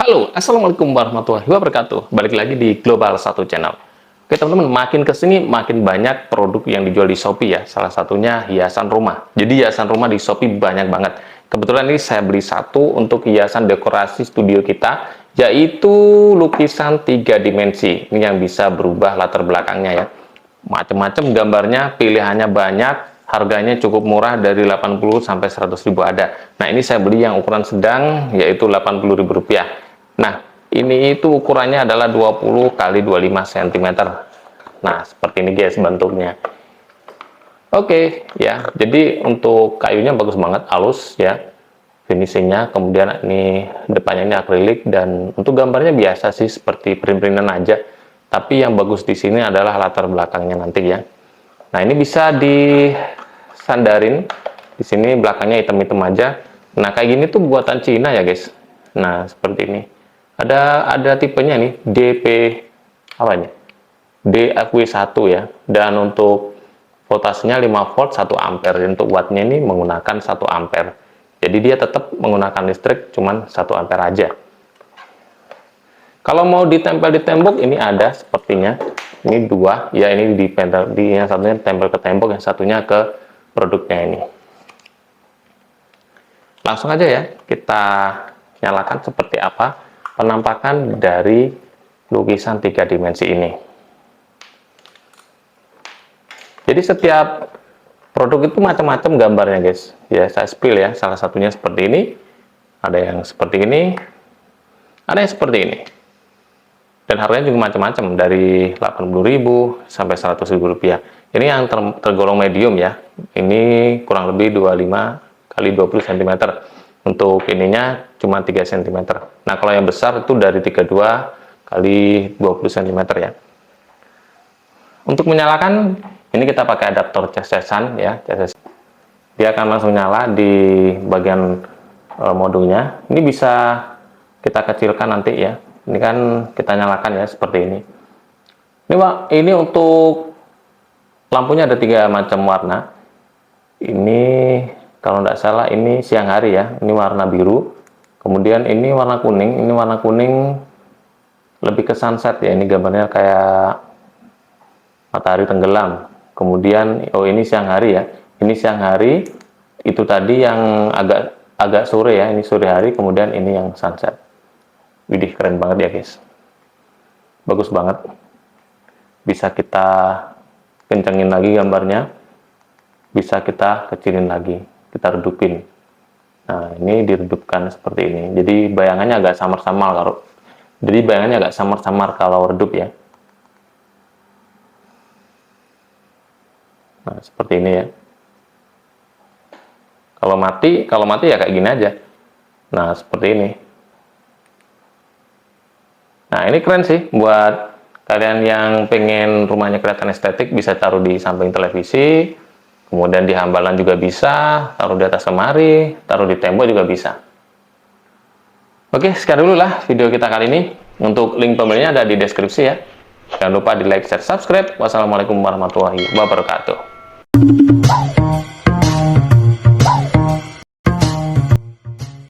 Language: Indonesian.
Halo, Assalamualaikum warahmatullahi wabarakatuh. Balik lagi di Global 1 Channel. Oke teman-teman, makin kesini makin banyak produk yang dijual di Shopee ya. Salah satunya hiasan rumah. Jadi hiasan rumah di Shopee banyak banget. Kebetulan ini saya beli satu untuk hiasan dekorasi studio kita, yaitu lukisan 3 dimensi. Ini yang bisa berubah latar belakangnya ya. Macam-macam gambarnya, pilihannya banyak. Harganya cukup murah dari 80 sampai 100 ribu ada. Nah, ini saya beli yang ukuran sedang, yaitu 80 ribu rupiah. Nah, ini itu ukurannya adalah 20 kali 25 cm. Nah, seperti ini guys bentuknya. Oke, ya. Jadi untuk kayunya bagus banget, halus ya. Finishingnya, kemudian ini depannya ini akrilik, dan untuk gambarnya biasa sih seperti print-printan aja. Tapi yang bagus di sini adalah latar belakangnya nanti ya. Nah, ini bisa disandarin. Di sini belakangnya hitam-hitam aja. Nah, kayak gini tuh buatan Cina ya, guys. Nah, seperti ini. Ada tipenya nih, DP apa ini? DFW1 ya. Dan untuk voltasenya 5 volt 1 ampere. Untuk wattnya ini menggunakan 1 ampere. Jadi dia tetap menggunakan listrik cuman 1 ampere aja. Kalau mau ditempel di tembok, ini ada sepertinya. Ini dua, ya ini yang satunya tempel ke tembok, yang satunya ke produknya ini. Langsung aja ya, kita nyalakan seperti apa penampakan dari lukisan 3 dimensi ini. Jadi setiap produk itu macam-macam gambarnya guys. Ya saya spill ya, salah satunya seperti ini, ada yang seperti ini, ada yang seperti ini. Dan harganya juga macam-macam, dari 80.000 sampai 100.000 rupiah. Ini yang tergolong medium ya. Ini kurang lebih 25 kali 20 cm. Untuk ininya cuma 3 cm. Nah, kalau yang besar itu dari 32 kali 20 cm ya. Untuk menyalakan, ini kita pakai adaptor cas-casan ya. Dia akan langsung nyala di bagian modulnya. Ini bisa kita kecilkan nanti ya. Ini kan kita nyalakan ya seperti ini. Ini Pak, ini untuk lampunya ada 3 macam warna. Ini kalau tidak salah ini siang hari ya. Ini warna biru. Kemudian ini warna kuning. Ini warna kuning lebih ke sunset ya. Ini gambarnya kayak matahari tenggelam. Kemudian ini siang hari ya. Ini siang hari. Itu tadi yang agak sore ya. Ini sore hari. Kemudian ini yang sunset. Widih, keren banget ya guys. Bagus banget. Bisa kita kencengin lagi gambarnya. Bisa kita kecilin lagi. Kita redupin. Nah, ini diredupkan seperti ini. Jadi bayangannya agak samar-samar kalau redup ya. Nah, seperti ini ya. Kalau mati ya kayak gini aja. Nah, seperti ini. Nah, ini keren sih buat kalian yang pengen rumahnya kelihatan estetik, bisa taruh di samping televisi, kemudian di hambalan juga bisa, taruh di atas lemari, taruh di tembok juga bisa. Oke, sekian dulu lah video kita kali ini. Untuk link pembelinya ada di deskripsi ya. Jangan lupa di like, share, subscribe. Wassalamualaikum warahmatullahi wabarakatuh.